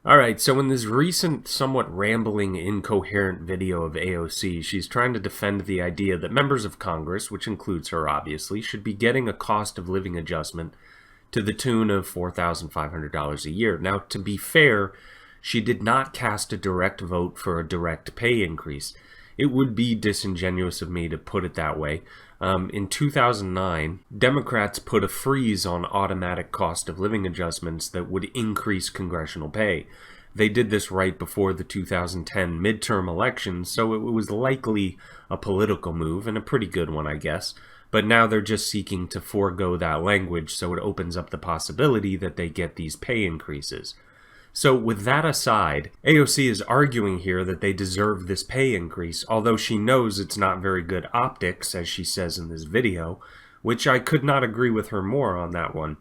Alright, so in this recent, somewhat rambling, incoherent video of AOC, she's trying to defend the idea that members of Congress, which includes her obviously, should be getting a cost of living adjustment to the tune of $4,500 a year. Now, to be fair, she did not cast a direct vote for a direct pay increase. It would be disingenuous of me to put it that way. In 2009, Democrats put a freeze on automatic cost of living adjustments that would increase congressional pay. They did this right before the 2010 midterm elections, so it was likely a political move, and a pretty good one, I guess. But now they're just seeking to forego that language, so it opens up the possibility that they get these pay increases. So with that aside, AOC is arguing here that they deserve this pay increase, although she knows it's not very good optics, as she says in this video, which I could not agree with her more on that one.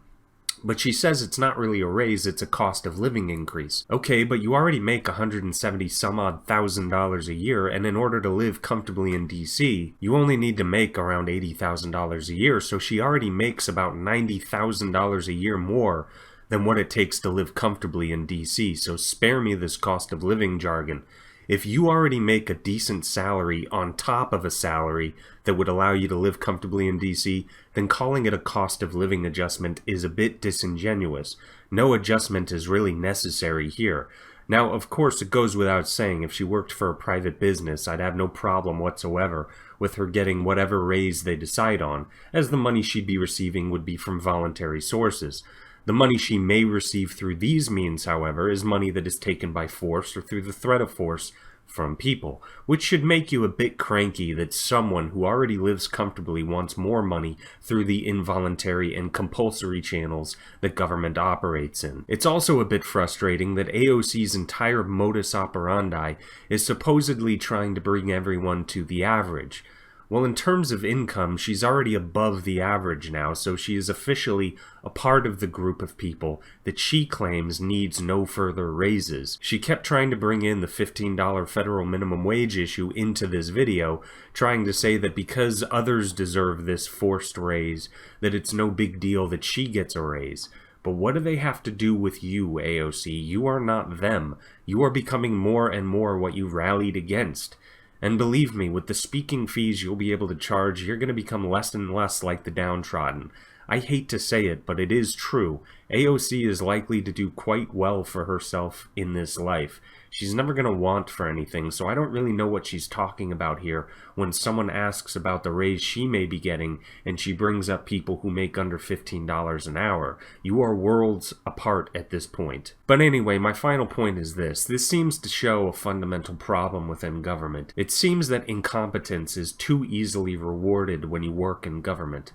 But she says it's not really a raise, it's a cost of living increase. Okay, but you already make $170 some odd thousand a year, and in order to live comfortably in DC, you only need to make around $80,000 a year, so she already makes about $90,000 a year more than what it takes to live comfortably in DC, so spare me this cost of living jargon. If you already make a decent salary on top of a salary that would allow you to live comfortably in DC, then calling it a cost of living adjustment is a bit disingenuous. No adjustment is really necessary here. Now, of course, it goes without saying, if she worked for a private business, I'd have no problem whatsoever with her getting whatever raise they decide on, as the money she'd be receiving would be from voluntary sources. The money she may receive through these means, however, is money that is taken by force or through the threat of force from people, which should make you a bit cranky that someone who already lives comfortably wants more money through the involuntary and compulsory channels that government operates in. It's also a bit frustrating that AOC's entire modus operandi is supposedly trying to bring everyone to the average. Well, in terms of income, she's already above the average now, so she is officially a part of the group of people that she claims needs no further raises. She kept trying to bring in the $15 federal minimum wage issue into this video, trying to say that because others deserve this forced raise, that it's no big deal that she gets a raise. But what do they have to do with you, AOC? You are not them. You are becoming more and more what you rallied against. And believe me, with the speaking fees you'll be able to charge, you're going to become less and less like the downtrodden. I hate to say it, but it is true. AOC is likely to do quite well for herself in this life. She's never going to want for anything, so I don't really know what she's talking about here when someone asks about the raise she may be getting and she brings up people who make under $15 an hour. You are worlds apart at this point. But anyway, my final point is this. This seems to show a fundamental problem within government. It seems that incompetence is too easily rewarded when you work in government.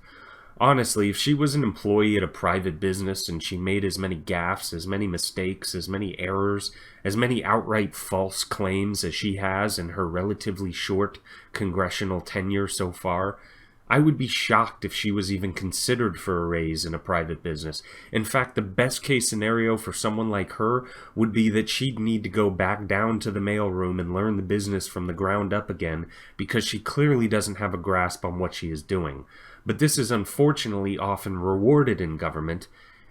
Honestly, if she was an employee at a private business and she made as many gaffes, as many mistakes, as many errors, as many outright false claims as she has in her relatively short congressional tenure so far, I would be shocked if she was even considered for a raise in a private business. In fact, the best case scenario for someone like her would be that she'd need to go back down to the mailroom and learn the business from the ground up again, because she clearly doesn't have a grasp on what she is doing. But this is unfortunately often rewarded in government,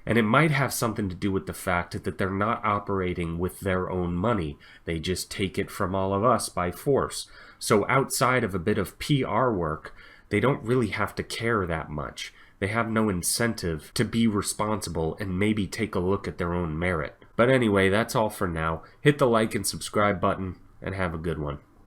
and it might have something to do with the fact that they're not operating with their own money. They just take it from all of us by force. So outside of a bit of PR work, they don't really have to care that much. They have no incentive to be responsible and maybe take a look at their own merit. But anyway, that's all for now. Hit the like and subscribe button, and have a good one.